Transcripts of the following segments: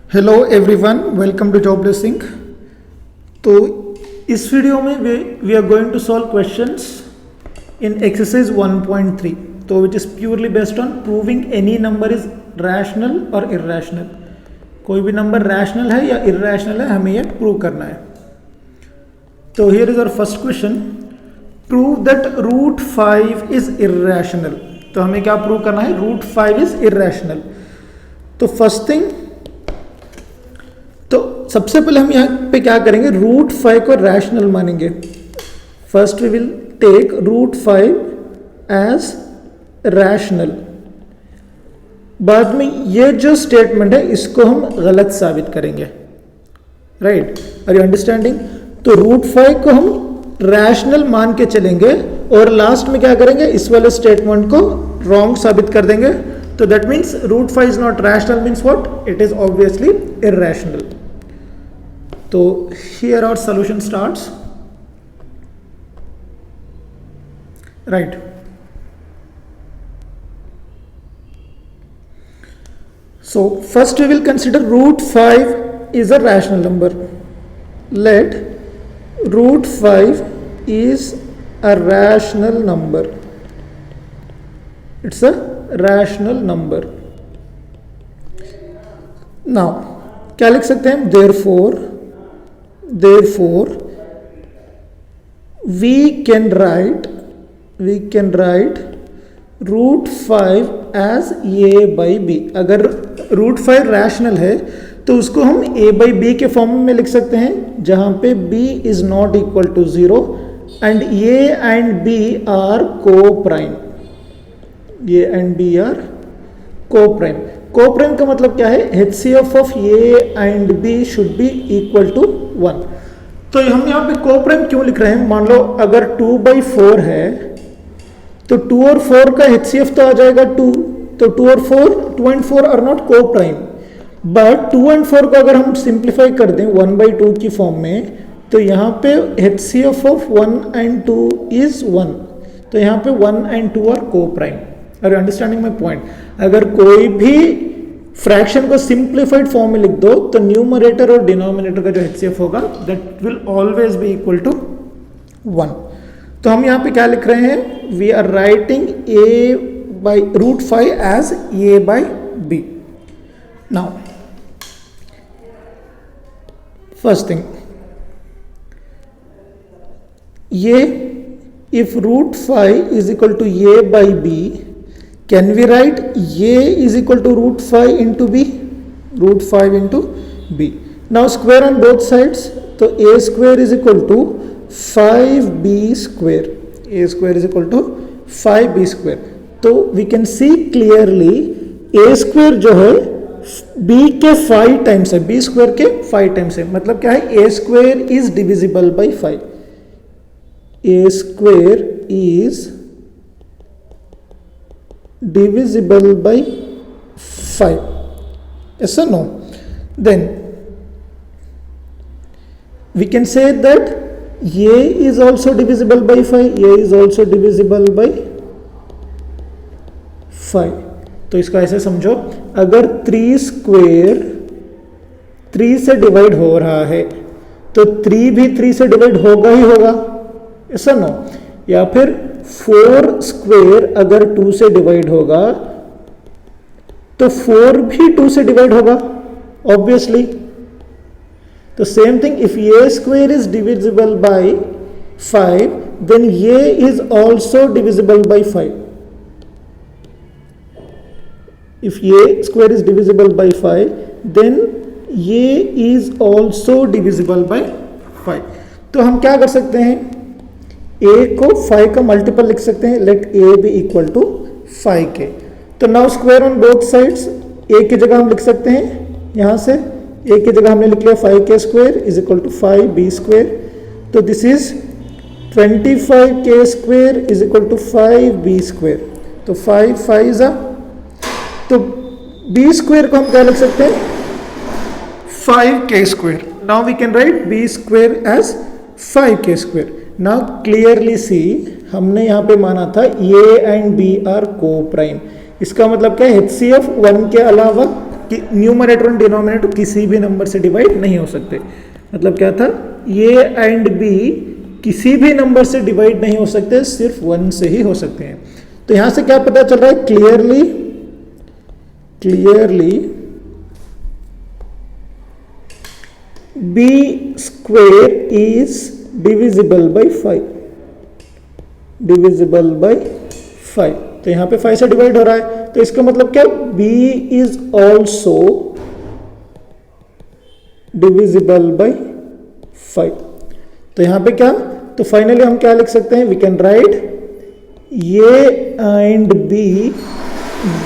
Hello everyone, welcome to jobless Singh. तो इस video में we are going to solve questions in exercise 1.3, तो which is purely based on proving any number is rational और irrational. कोई भी number rational है या इर्रैशनल है, हमें यह प्रूव करना है। तो here is our first question, prove that root 5 is irrational. तो हमें क्या प्रूव करना है? Root 5 is irrational. तो फर्स्ट थिंग, तो सबसे पहले हम यहाँ पे क्या करेंगे? रूट 5 को रैशनल मानेंगे। First we will take root 5 as rational. बाद में ये जो स्टेटमेंट है इसको हम गलत साबित करेंगे। Right, are you understanding? तो रूट 5 को हम रैशनल मान के चलेंगे और लास्ट में क्या करेंगे? इस वाले स्टेटमेंट को रॉन्ग साबित कर देंगे। तो that means root 5 is not rational, means what? It is obviously irrational. तो here our solution starts. Right. So first we will consider root 5 is a rational number. Let root 5 is a rational number. It's a rational number. Now क्या लिख सकते हैं? Therefore we can write root 5 as a by b। अगर root 5 rational है तो उसको हम a by b के फॉर्म में लिख सकते हैं, जहां पे b is not equal to 0 and a and b are co-prime। a and b are co-prime। co-prime का मतलब क्या है? HCF of a and b should be equal to 1। तो हम यहाँ पे co-prime क्यों लिख रहे हैं? मान लो अगर 2/4 है तो 2 और 4 का HCF तो आ जाएगा 2। तो 2 and 4 are not co-prime, but 2 and 4 को अगर हम सिंप्लीफाई कर दें 1/2 की फॉर्म में, तो यहाँ पे HCF of 1 and 2 is 1। तो यहाँ पे 1 and 2 are co-prime। Are you understanding my point? अगर कोई भी फ्रैक्शन को सिंप्लीफाइड फॉर्म में लिख दो तो न्यूमरेटर और डिनोमिनेटर का जो HCF होगा that will always be equal to 1। तो हम यहाँ पे क्या लिख रहे हैं? We are writing a by root 5 as a by b। Now first thing, ये if root 5 is equal to a by b, can we write a is equal to root 5 into b? root 5 into b. Now square on both sides, तो a square is equal to 5b square। a square is equal to 5b square। तो we can see clearly a square जो है b के 5 times है, b square के 5 times है। मतलब क्या है? a square is divisible by 5। a square is divisible by 5, yes or no? Then we can say that a is also divisible by 5, a is also divisible by 5। तो इसका ऐसे समझो, अगर 3 स्क्वेयर 3 से डिवाइड हो रहा है तो 3 भी 3 से डिवाइड होगा ही होगा, yes or no? या फिर 4 स्क्वेयर अगर 2 से डिवाइड होगा तो 4 भी 2 से डिवाइड होगा ऑब्वियसली। तो same thing, if a square is divisible by 5 then a is also divisible by 5। If a square is divisible by 5 then a is also divisible by 5। तो हम क्या कर सकते हैं? a को 5 का मल्टीपल लिख सकते हैं। Let a be equal to 5k। तो now square on both sides, a की जगह हम लिख सकते हैं यहाँ से, a की जगह हमने लिख लिया 5k square is equal to 5b square. तो this is 25k square is equal to 5b square. तो 5 जा, तो b स्क्वायर को हम क्या लिख सकते हैं? 5k square. Now we can write b square as 5k square. Now clearly see, हमने यहाँ पे माना था a and b are coprime. इसका मतलब क्या है? HCF 1 के अलावा कि न्यूमरेटर और डिनोमिनेटर किसी भी नंबर से डिवाइड नहीं हो सकते। मतलब क्या था, ए एंड बी किसी भी नंबर से डिवाइड नहीं हो सकते, सिर्फ 1 से ही हो सकते हैं। तो यहां से क्या पता चल रहा है, clearly b square is divisible by 5, divisible by 5। तो यहां पे 5 से डिवाइड हो रहा है, तो इसका मतलब क्या, b is also divisible by 5। तो यहां पे क्या, तो फाइनली हम क्या लिख सकते हैं, we can write a and b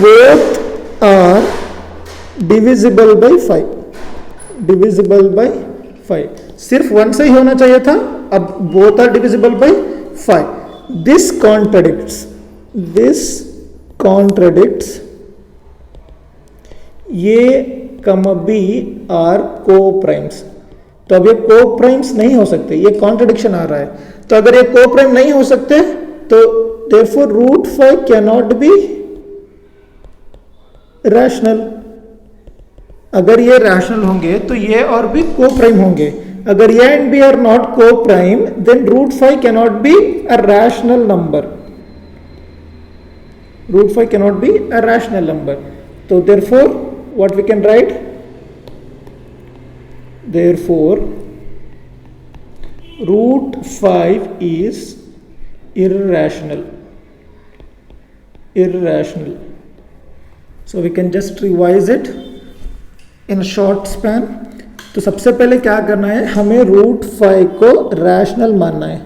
both are divisible by 5, divisible by 5। सिर्फ 1 से ही होना चाहिए था, अब both are divisible by 5। This contradicts A, B are coprimes. तो अब ये को प्राइम्स नहीं हो सकते, ये कॉन्ट्रडिक्शन आ रहा है। तो अगर ये को प्राइम नहीं हो सकते तो therefore √5 cannot be रैशनल। अगर ये रैशनल होंगे तो ये और भी को प्राइम होंगे। अगर a and b are not coprime then √5 cannot be a rational number, √5 cannot be a rational number. तो therefore what we can write, therefore √5 is irrational, so we can just revise it in short span। तो सबसे पहले क्या करना है, हमें √5 को rational मानना है।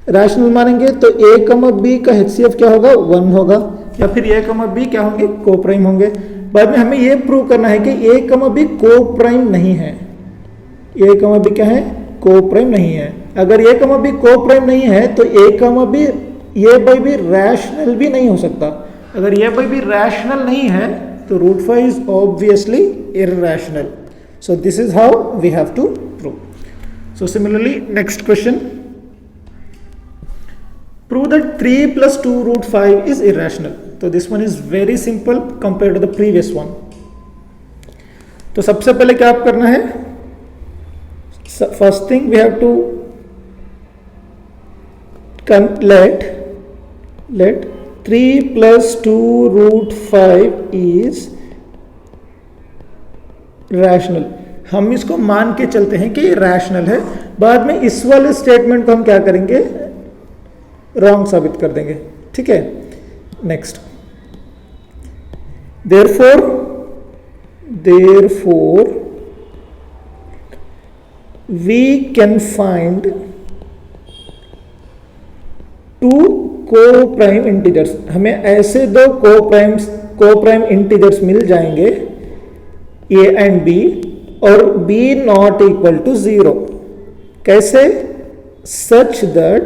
रैशनल मानेंगे तो a, b का HCF क्या होगा, 1 होगा, या फिर a, b क्या होंगे, को प्राइम होंगे। बाद में हमें ये प्रूव करना है कि a, b को प्राइम नहीं है, a, b क्या है, को प्राइम नहीं है। अगर a, b को प्राइम नहीं है तो a, b a by b rational भी नहीं हो सकता। अगर a by b रैशनल नहीं है तो √5 is obviously irrational। So this is how we have to prove। So similarly, next question, prove that 3 plus 2 √5 is irrational। So this one is very simple compared to the previous one। तो सबसे पहले क्या आप करना है, first thing we have to let 3 plus 2 √5 is rational. हम इसको मान के चलते हैं कि रैशनल है, बाद में इस वाले स्टेटमेंट को हम क्या करेंगे, रॉन्ग साबित कर देंगे। ठीक है, next, therefore we can find 2 को प्राइम इंटीजर्स। हमें ऐसे 2 को प्राइम इंटीजर्स मिल जाएंगे a एंड b और b नॉट इक्वल टू 0। कैसे, सच दैट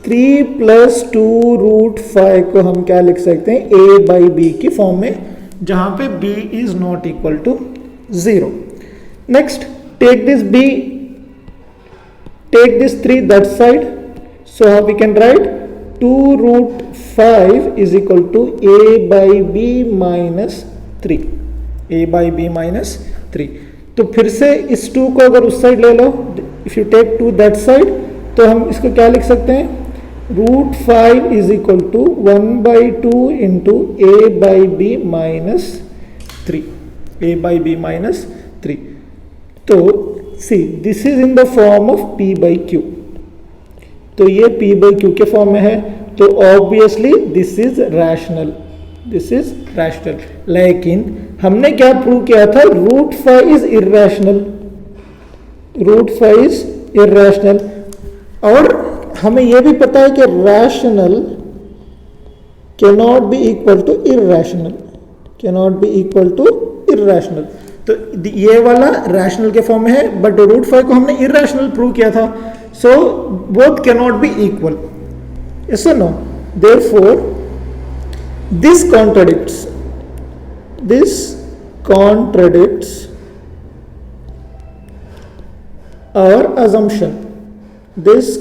3 प्लस 2 √5 को हम क्या लिख सकते हैं, a by b की फॉर्म में, जहां पे b is not equal to 0। Next, take this 3 that side, so how we can write 2 √5 is equal to a by b minus 3, a by b minus 3। तो फिर से इस 2 को अगर उस साइड ले लो, if you take 2 that side, तो हम इसको क्या लिख सकते हैं, √5 is equal to 1/2 into a by b minus 3, a by b minus 3। तो see this is in the form of p by q। तो ये p by q के फॉर्म में है, तो ऑब्वियसली दिस इज रैशनल, लेकिन हमने क्या प्रूव किया था, √5 इज इर्रेशनल। और हमें यह भी पता है कि rational cannot be equal to irrational. तो ये वाला रैशनल के फॉर्म में है, बट √5 को हमने इर्रेशनल प्रूव किया था, so both cannot be equal. Yes और no, therefore this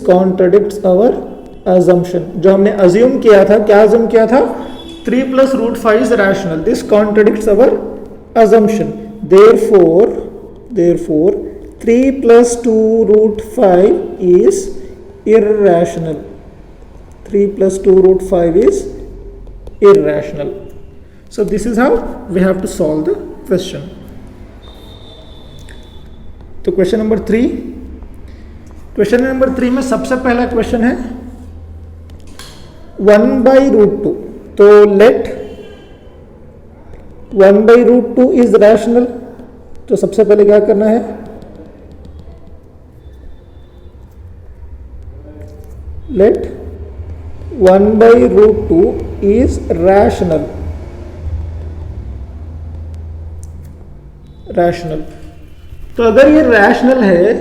contradicts our assumption। जो हमने अज्यूम किया था, क्या अज्यूम किया था, 3 plus root 5 is rational. This contradicts our assumption. Therefore 3 plus 2 root 5 is irrational. 3 plus 2 root 5 is irrational. So this is how we have to solve the question. तो question number 3, question number 3 में सबसे पहला question है 1/√2. तो late 1/√2 is rational. तो सबसे पहले क्या करना है, लेट 1/√2 इज रैशनल. तो अगर ये रैशनल है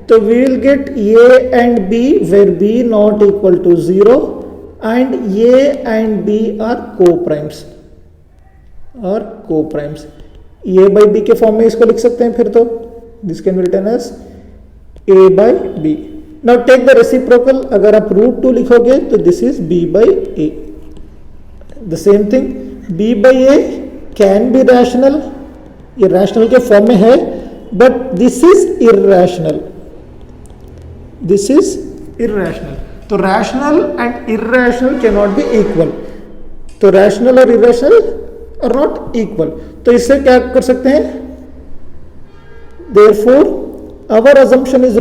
तो we will get a and b where b not equal to 0 and a and b are coprimes. A by b के फॉर्म में इसको लिख सकते हैं फिर. तो this can be written as a by b. Now take the reciprocal. अगर आप √2 लिखोगे तो this is b by a. The same thing b by a can be rational. ये रैशनल के फॉर्म में है बट दिस इज इरैशनल. तो rational and irrational can not be equal. तो रैशनल और इरैशनल आर नॉट इक्वल. तो इससे क्या कर सकते हैं, therefore our assumption is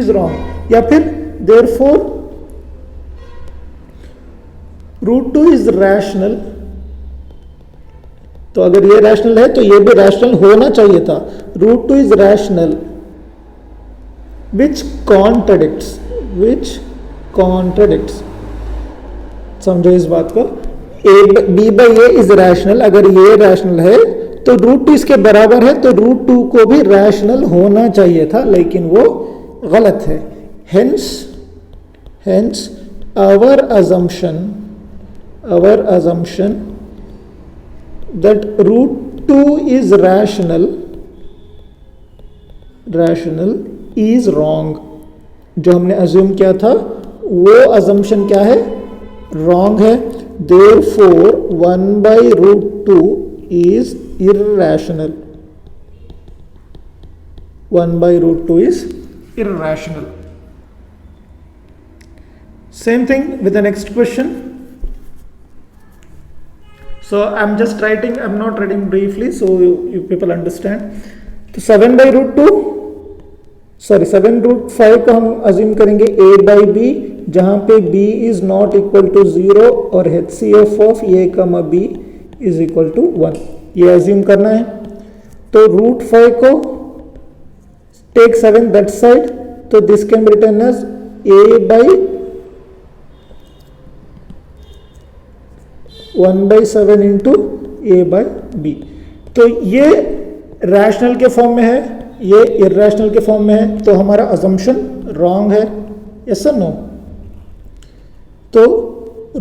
wrong. या फिर therefore √2 is rational. तो अगर ये रैशनल है तो ये भी रैशनल होना चाहिए था. √2 इज रैशनल विच कॉन्ट्रडिक्ट्स. समझो इस बात को. B by a is rational. अगर ये रैशनल है तो √2 इसके बराबर है, तो √2 को भी रैशनल होना चाहिए था, लेकिन वो गलत है. Hence our assumption that √2 is rational is wrong. जो हमने assume किया था वो assumption क्या है, wrong है. Therefore 1/√2 is irrational. 1/√2 is irrational. Same thing with the next question. So I'm just writing, I'm not writing briefly so you people understand. तो 7/√5 को हम अज्यूम करेंगे a by b, जहाँ पे b is not equal to 0 और HCF of a, b is equal to 1. ये assume करना है. तो √5 को take 7 that side, तो this can be written as a by 1/7 into a by b. तो ये रैशनल के फॉर्म में है, ये इरैशनल के फॉर्म में है, तो हमारा अजम्पशन रॉन्ग है. यस और नो. तो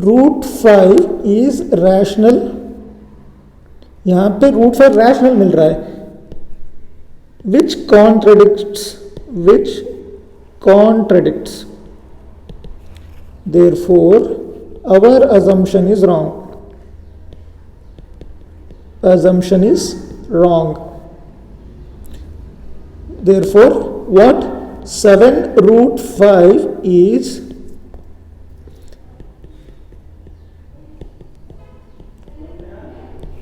√5 इज रैशनल. यहां पे √5 रैशनल मिल रहा है, which contradicts. Therefore our assumption is wrong. Therefore what, 7/5 is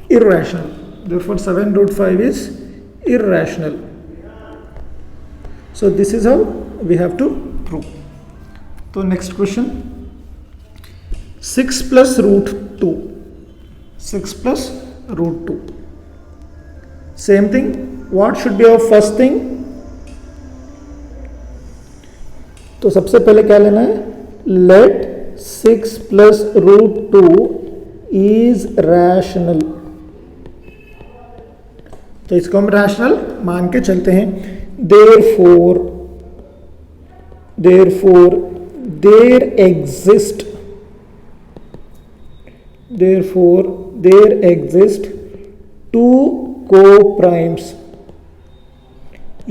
irrational. Therefore 7/5 is irrational. So this is how we have to prove. So next question, 6 plus √2. 6 plus √2. Same thing. What should be our first thing? तो सबसे पहले क्या लेना है, let 6 plus √2 is rational. तो इसको हम rational मान के चलते हैं. Therefore there exist two co-primes a,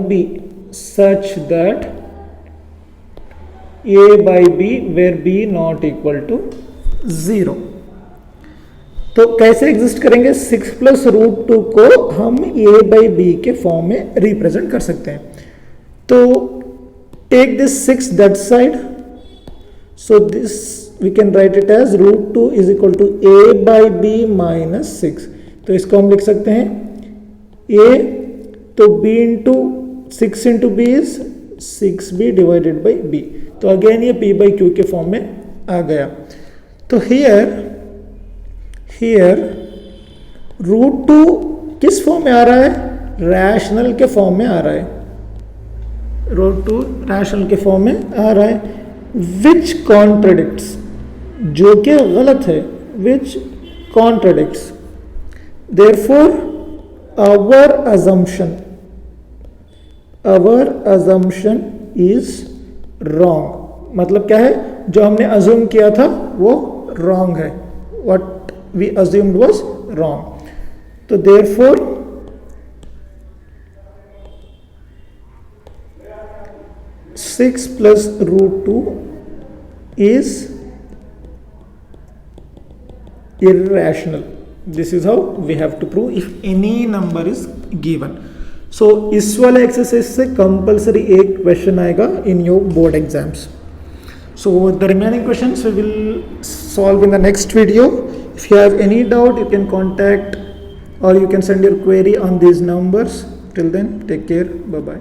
b such that a by b where b not equal to 0। तो कैसे एग्जिस्ट करेंगे? 6 प्लस रूट 2 को हम a बाई बी के फॉर्म में रिप्रेजेंट कर सकते हैं। तो take this 6 that side, so this we can write it as root 2 is equal to a by b minus 6। तो इसको हम लिख सकते हैं a, तो b into 6 into b is 6b divided by b। तो अगेन ये p बाई क्यू के फॉर्म में आ गया। तो हियर रूट 2 किस फॉर्म में आ रहा है? रैशनल के फॉर्म में आ रहा है। रूट 2 रैशनल के फॉर्म में आ रहा है, विच कॉन्ट्रडिक्ट्स, जो कि गलत है, which contradicts. Therefore our assumption is wrong. मतलब क्या है? जो हमने अज्यूम किया था वो रॉन्ग है। What we assumed was wrong. So therefore six plus root 2 is irrational. This is how we have to prove if any number is given. So इस वाले एक्सरसाइज से कंपल्सरी एक क्वेश्चन आएगा in your board exams. So the remaining questions we will solve in the next video. If you have any doubt, you can contact or you can send your query on these numbers. Till then, take care. Bye bye.